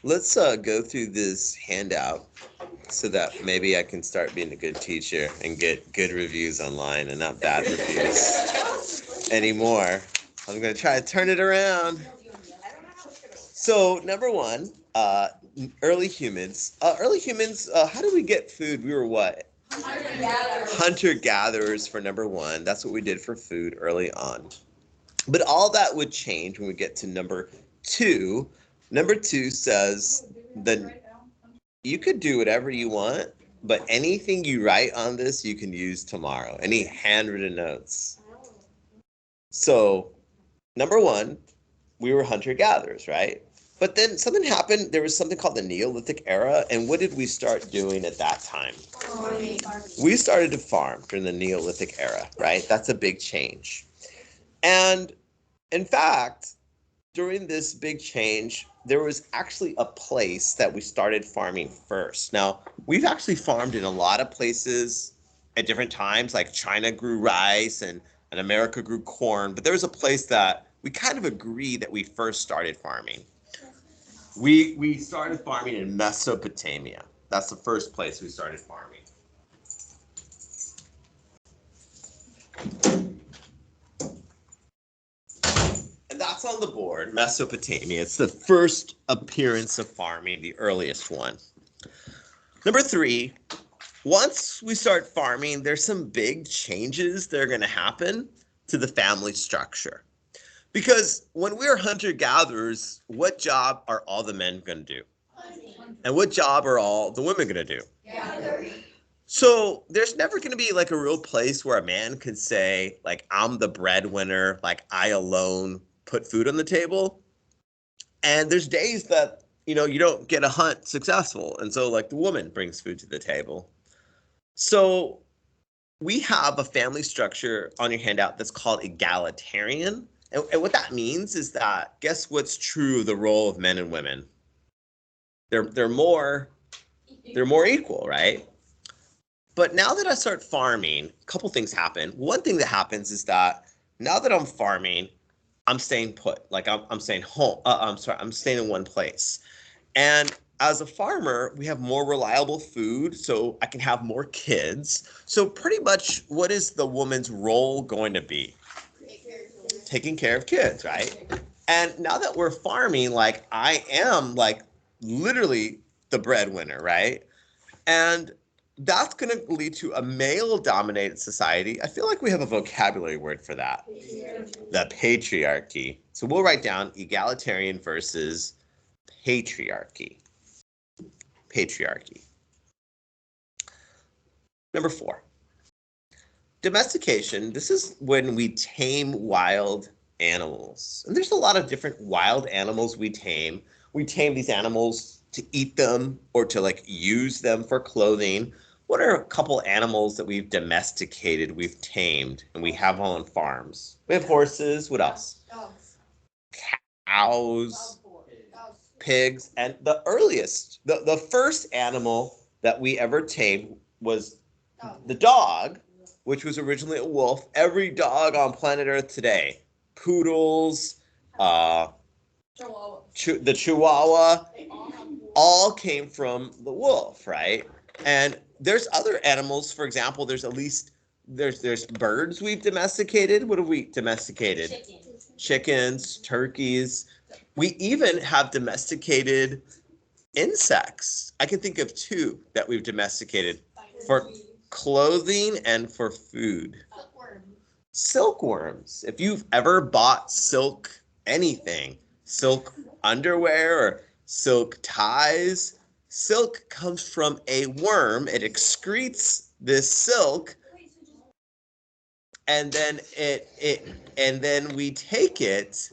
Let's go through this handout so that maybe I can start being a good teacher and get good reviews online and not bad reviews anymore. I'm going to try to turn it around. So, number one, early humans. How did we get food? We were what? Hunter-gatherers for number one. That's what we did for food early on. But all that would change when we get to number two. Number two says that you could do whatever you want, but anything you write on this you can use tomorrow. Any handwritten notes. So, number one, we were hunter-gatherers, right? But then something happened. There was something called the Neolithic Era. And what did we start doing at that time? Farming. We started to farm during the Neolithic Era, right? That's a big change. And in fact, during this big change, there was actually a place that we started farming first. Now, we've actually farmed in a lot of places at different times, like China grew rice and America grew corn. But there was a place that we kind of agree that we first started farming. We started farming in Mesopotamia. That's the first place we started farming. And that's on the board, Mesopotamia. It's the first appearance of farming, the earliest one. Number three, once we start farming, there's some big changes that are going to happen to the family structure. Because when we're hunter-gatherers, what job are all the men going to do? And what job are all the women going to do? Gathering. So there's never going to be like a real place where a man could say, like, I'm the breadwinner, like I alone put food on the table. And there's days that, you don't get a hunt successful. And so like the woman brings food to the table. So we have a family structure on your handout that's called egalitarian. And what that means is that, guess what's true of the role of men and women? They're more equal, right? But now that I start farming, a couple things happen. One thing that happens is that now that I'm farming, I'm staying put. Like I'm staying home. I'm staying in one place. And as a farmer, we have more reliable food, so I can have more kids. So pretty much, what is the woman's role going to be? Taking care of kids, right? And now that we're farming, like I am like literally the breadwinner, right? And that's going to lead to a male-dominated society. I feel like we have a vocabulary word for that. The patriarchy. So we'll write down egalitarian versus patriarchy. Patriarchy. Number four. Domestication. This is when we tame wild animals. And there's a lot of different wild animals we tame. We tame these animals to eat them or to like use them for clothing. What are a couple animals that we've domesticated, we've tamed, and we have on farms? We have horses. What else? Dogs. Cows. Pigs. And the first animal that we ever tamed was the dog, which was originally a wolf. Every dog on planet Earth today, poodles, the Chihuahua, all came from the wolf, right? And there's other animals. For example, there's birds we've domesticated. What have we domesticated? Chickens, turkeys. We even have domesticated insects. I can think of two that we've domesticated for clothing and for food. Silkworms. If you've ever bought silk anything, silk underwear or silk ties, silk comes from a worm. It excretes this silk, and then we take it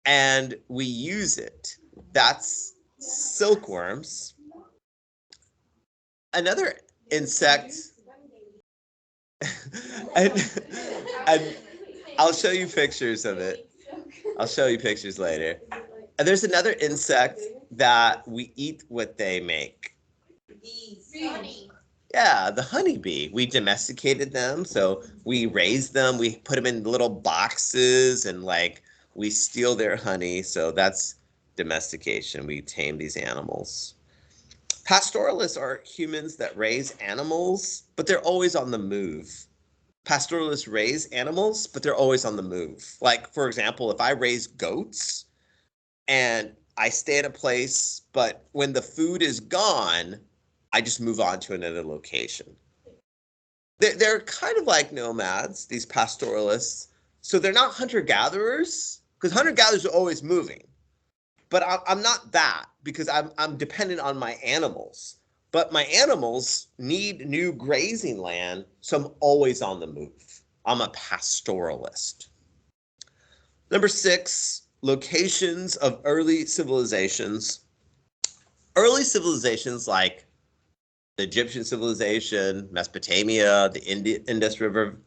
and we use it. That's silkworms. Another insect, and I'll show you pictures of it. I'll show you pictures later. And there's another insect that we eat what they make. Honey. Yeah, the honeybee. We domesticated them, so we raised them. We put them in little boxes and like we steal their honey. So that's domestication. We tame these animals. Pastoralists are humans that raise animals, but they're always on the move. Pastoralists raise animals, but they're always on the move. Like, for example, if I raise goats and I stay at a place, but when the food is gone, I just move on to another location. They're kind of like nomads, these pastoralists. So they're not hunter-gatherers, because hunter-gatherers are always moving. But I'm not that, because I'm dependent on my animals. But my animals need new grazing land, so I'm always on the move. I'm a pastoralist. Number 6, locations of early civilizations. Early civilizations like the Egyptian civilization, Mesopotamia, the Indus River,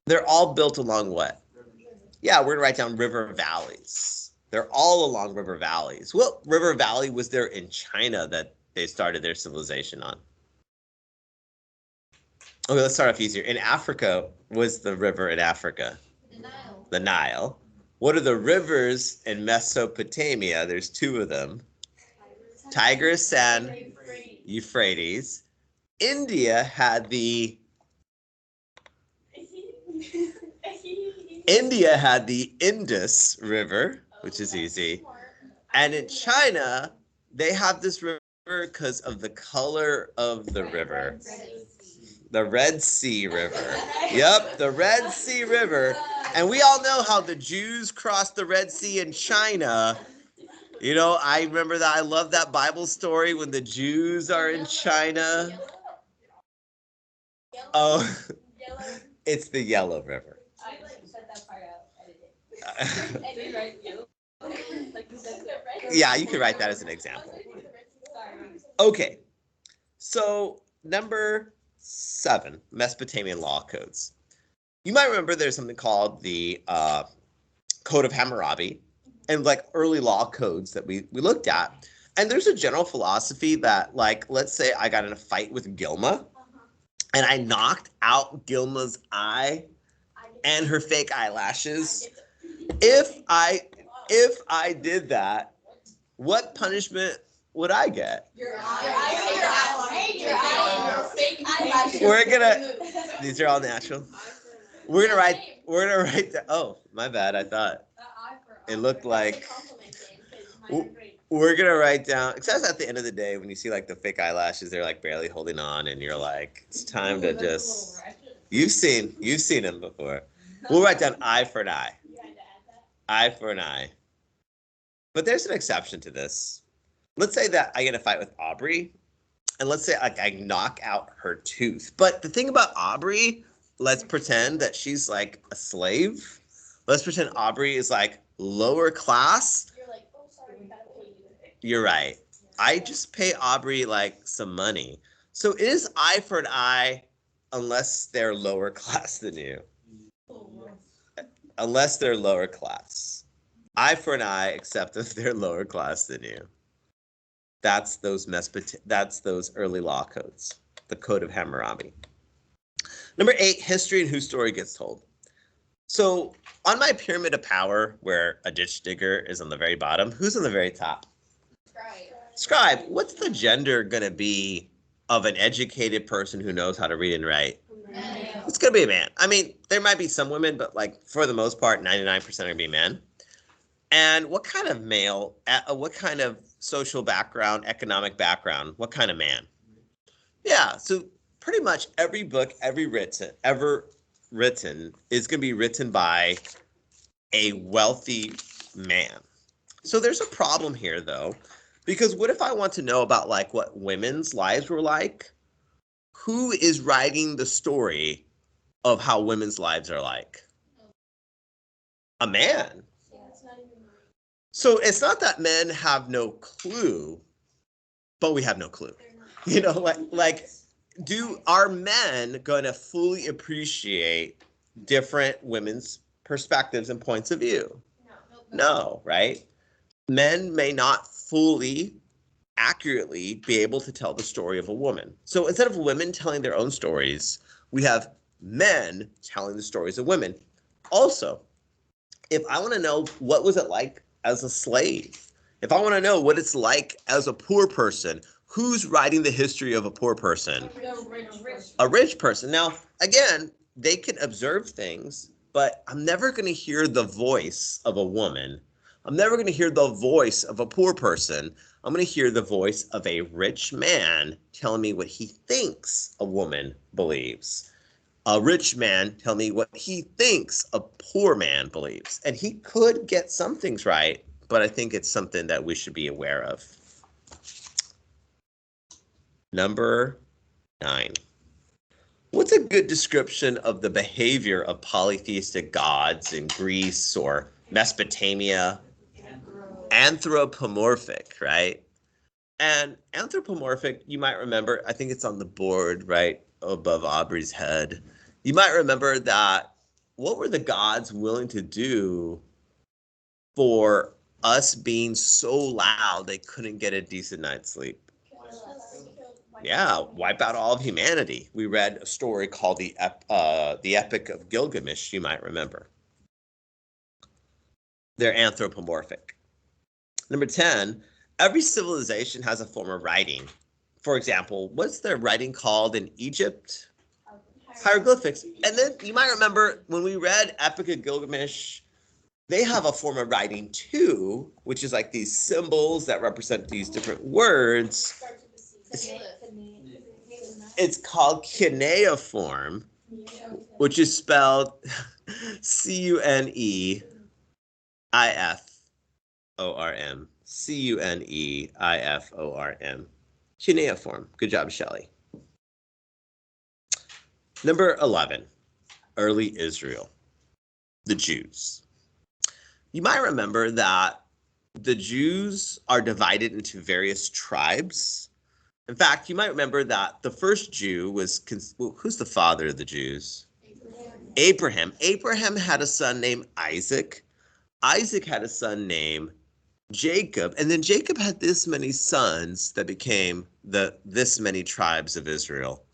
they're all built along what? Yeah, we're going to write down river valleys. They're all along river valleys. What river valley was there in China that they started their civilization on? Okay, let's start off easier. In Africa, what's the river in Africa? The Nile. The Nile. What are the rivers in Mesopotamia? There's 2 of them. Tigris and Euphrates. India had the Indus River, which is easy. And in China, they have this river because of the color of the river. The Red Sea River. Yep, the Red Sea River. And we all know how the Jews crossed the Red Sea in China. You know, I remember that. I love that Bible story when the Jews are in China. Oh, it's the Yellow River. I set that part out. I did write yellow. Yeah, you can write that as an example. Okay, so number 7, Mesopotamian law codes. You might remember there's something called the Code of Hammurabi, and like early law codes that we looked at. And there's a general philosophy that, like, let's say I got in a fight with Gilma, and I knocked out Gilma's eye and her fake eyelashes. If I did that, what punishment would I get? Your eye. We're gonna. These are all natural. We're gonna write. Oh, my bad. I thought it looked like. We're gonna write down. Except at the end of the day, when you see like the fake eyelashes, they're like barely holding on, and you're like, it's time to just. You've seen them before. We'll write down eye for an eye. Eye for an eye. But there's an exception to this. Let's say that I get in a fight with Aubrey, and let's say I knock out her tooth. But the thing about Aubrey, let's pretend that she's like a slave. Let's pretend Aubrey is like lower class. You're like, oh, sorry, we gotta pay you. You're right. I just pay Aubrey like some money. So it is eye for an eye unless they're lower class than you. Unless they're lower class. Eye for an eye, except if they're lower class than you. That's those early law codes. The Code of Hammurabi. Number 8, history and whose story gets told. So on my pyramid of power, where a ditch digger is on the very bottom, who's on the very top? Scribe. What's the gender going to be of an educated person who knows how to read and write? It's going to be a man. I mean, there might be some women, but like for the most part, 99% are going to be men. And what kind of male, what kind of social background, economic background, what kind of man? Yeah, so pretty much every book ever written is going to be written by a wealthy man. So there's a problem here, though, because what if I want to know about like what women's lives were like? Who is writing the story of how women's lives are like? A man. So it's not that men have no clue, but we have no clue. You know, are men going to fully appreciate different women's perspectives and points of view? No, right? Men may not fully, accurately be able to tell the story of a woman. So instead of women telling their own stories, we have men telling the stories of women. Also, if I want to know what was it like as a slave If I want to know what it's like as a poor person, who's writing the history of a poor person? A rich person. Now, again, they can observe things, but I'm never going to hear the voice of a woman. I'm never going to hear the voice of a poor person. I'm going to hear the voice of a rich man telling me what he thinks a woman believes. A rich man telling me what he thinks a poor man believes. And he could get some things right, but I think it's something that we should be aware of. Number 9. What's a good description of the behavior of polytheistic gods in Greece or Mesopotamia? Anthropomorphic, right? And anthropomorphic, you might remember, I think it's on the board right above Aubrey's head. You might remember that what were the gods willing to do for us being so loud they couldn't get a decent night's sleep? Yeah, wipe out all of humanity. We read a story called the Epic of Gilgamesh, you might remember. They're anthropomorphic. Number 10, every civilization has a form of writing. For example, what's their writing called in Egypt? Hieroglyphics. And then you might remember when we read Epic of Gilgamesh, they have a form of writing too, which is like these symbols that represent these different words. It's called cuneiform, which is spelled Cuneiform. Cuneiform. Cuneiform. Good job, Shelley. Number 11, early Israel, the Jews. You might remember that the Jews are divided into various tribes. In fact, you might remember that the first Jew was, who's the father of the Jews? Abraham. Abraham had a son named Isaac. Isaac had a son named Jacob, and then Jacob had this many sons that became this many tribes of Israel.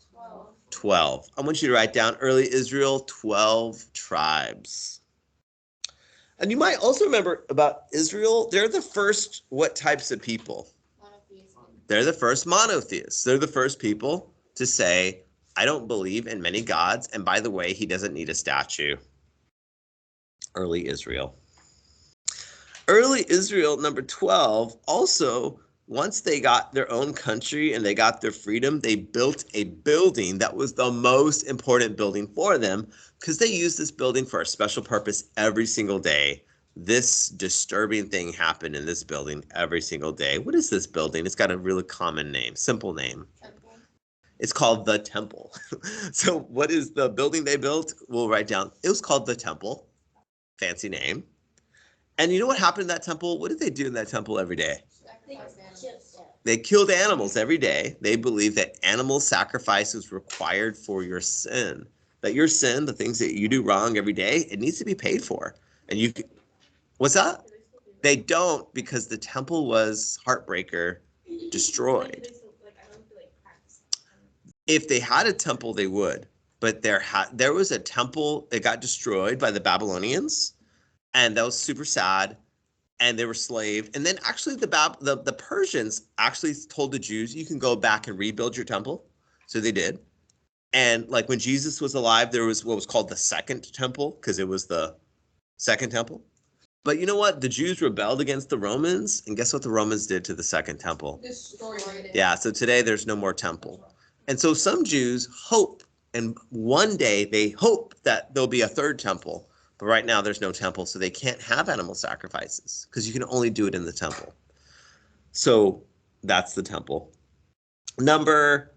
12. I want you to write down early Israel, 12 tribes. And you might also remember about Israel, they're the first what types of people? They're the first monotheists. They're the first people to say, I don't believe in many gods, and by the way, he doesn't need a statue. Early Israel. Early Israel, number 12, also, once they got their own country and they got their freedom, they built a building that was the most important building for them because they used this building for a special purpose every single day. This disturbing thing happened in this building every single day. What is this building? It's got a really common name, simple name. It's called the Temple. So what is the building they built? We'll write down. It was called the Temple. Fancy name. And you know what happened in that temple? What did they do in that temple every day? They killed animals every day. They believed that animal sacrifice was required for your sin. That your sin, the things that you do wrong every day, it needs to be paid for. And you, what's that? They don't, because the temple was heartbreaker, destroyed. If they had a temple, they would. But there was a temple that got destroyed by the Babylonians. And that was super sad, and they were slaved. And then actually the Persians actually told the Jews, you can go back and rebuild your temple. So they did. And like when Jesus was alive, there was what was called the Second Temple, because it was the Second Temple. But you know what? The Jews rebelled against the Romans, and guess what the Romans did to the Second Temple? Destroyed it. Yeah, so today there's no more temple. And so some Jews hope, and one day they hope that there'll be a third temple. But right now there's no temple, so they can't have animal sacrifices because you can only do it in the temple. So that's the temple. Number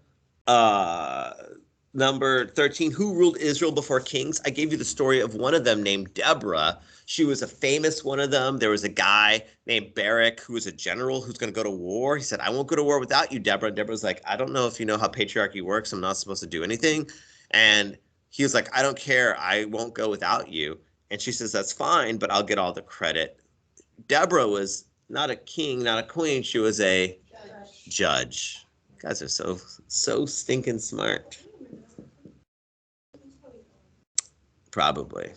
13, who ruled Israel before kings? I gave you the story of one of them named Deborah. She was a famous one of them. There was a guy named Barak who was a general who's going to go to war. He said, I won't go to war without you, Deborah. And Deborah's like, I don't know if you know how patriarchy works. I'm not supposed to do anything. And he was like, I don't care. I won't go without you. And she says, that's fine, but I'll get all the credit. Deborah was not a king, not a queen. She was a judge. You guys are so stinking smart. Probably.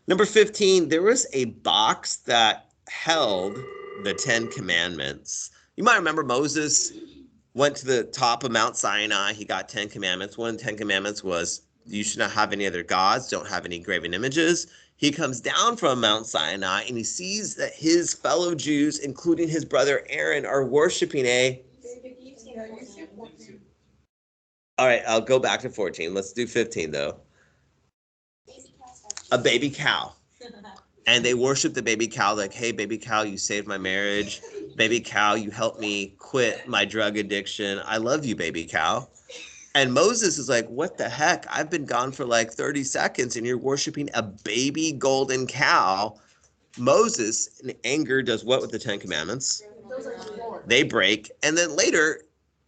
Number 15, there was a box that held the 10 Commandments. You might remember Moses went to the top of Mount Sinai. He got 10 Commandments. One of the 10 Commandments was you should not have any other gods, don't have any graven images. He comes down from Mount Sinai and he sees that his fellow Jews, including his brother Aaron, are worshiping all right, I'll go back to 14. Let's do 15 though. A baby cow. And they worship the baby cow like, hey, baby cow, you saved my marriage. Baby cow, you helped me quit my drug addiction. I love you, baby cow. And Moses is like, what the heck? I've been gone for like 30 seconds and you're worshiping a baby golden cow. Moses, in anger, does what with the 10 Commandments? They break. And then later,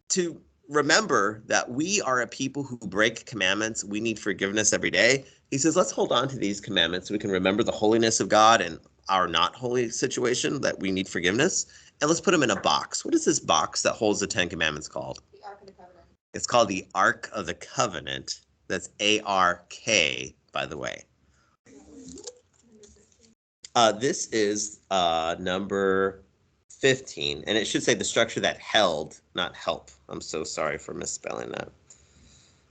to remember that we are a people who break commandments, we need forgiveness every day. He says, let's hold on to these commandments so we can remember the holiness of God and our not holy situation that we need forgiveness. And let's put them in a box. What is this box that holds the 10 Commandments called? The Ark of the Covenant. It's called the Ark of the Covenant. That's A-R-K, by the way. This is number 15, and it should say the structure that held, not help. I'm so sorry for misspelling that.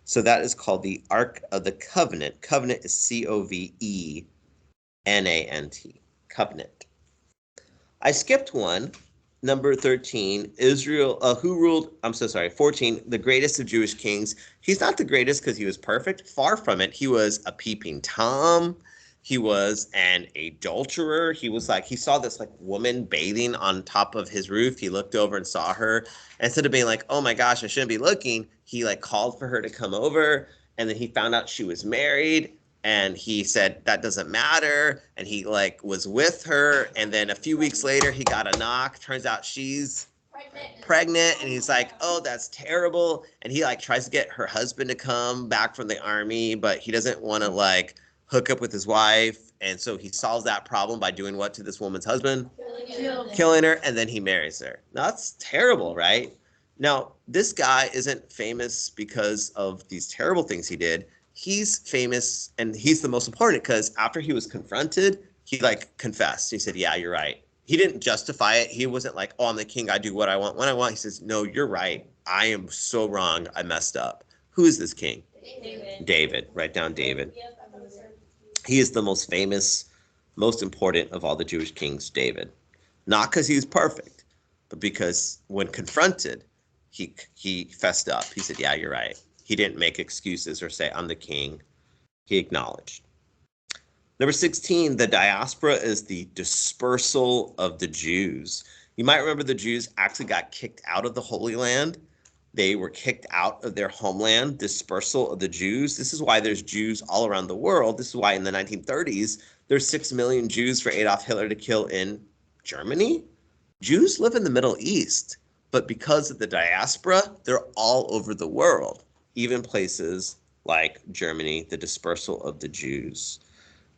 So that is called the Ark of the Covenant. Covenant is C-O-V-E-N-A-N-T. Covenant. I skipped one. Number 13, Israel, who ruled, 14, the greatest of Jewish kings. He's not the greatest because he was perfect. Far from it. He was a peeping Tom. He was an adulterer. He was like, he saw this like woman bathing on top of his roof. He looked over and saw her. And instead of being like, oh my gosh, I shouldn't be looking, he like called for her to come over. And then he found out she was married. And he said, that doesn't matter. And he like was with her. And then a few weeks later, he got a knock. Turns out she's pregnant. And he's like, oh, that's terrible. And he like tries to get her husband to come back from the army, but he doesn't want to like hook up with his wife. And so he solves that problem by doing what to this woman's husband? Killing her. And then he marries her. Now that's terrible, right? Now, this guy isn't famous because of these terrible things he did. He's famous and he's the most important because after he was confronted, he like confessed. He said, yeah, you're right. He didn't justify it. He wasn't like, oh, I'm the king. I do what I want when I want. He says, no, you're right. I am so wrong. I messed up. Who is this king? David. Write down David. He is the most famous, most important of all the Jewish kings, David. Not because he was perfect, but because when confronted, he fessed up. He said, yeah, you're right. He didn't make excuses or say, I'm the king. He acknowledged. Number 16, the diaspora is the dispersal of the Jews. You might remember the Jews actually got kicked out of the Holy Land. They were kicked out of their homeland, dispersal of the Jews. This is why there's Jews all around the world. This is why in the 1930s, there's 6 million Jews for Adolf Hitler to kill in Germany. Jews live in the Middle East, but because of the diaspora, they're all over the world. Even places like Germany, the dispersal of the Jews.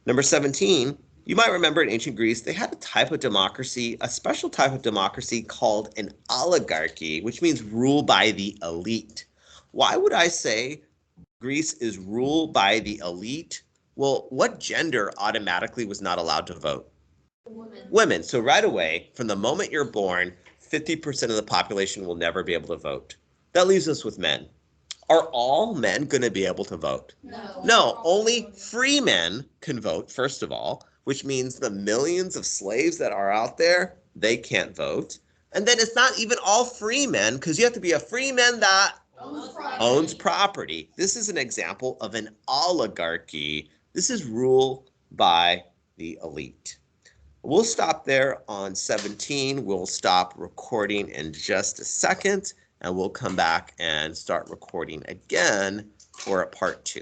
Number 17, you might remember in ancient Greece, they had a type of democracy, a special type of democracy called an oligarchy, which means rule by the elite. Why would I say Greece is ruled by the elite? Well, what gender automatically was not allowed to vote? Women. So right away, from the moment you're born, 50% of the population will never be able to vote. That leaves us with men. Are all men going to be able to vote? No, only free men can vote, first of all, which means the millions of slaves that are out there, they can't vote. And then it's not even all free men, because you have to be a free man that owns property. This is an example of an oligarchy. This is rule by the elite. We'll stop there on 17. We'll stop recording in just a second. And we'll come back and start recording again for part 2.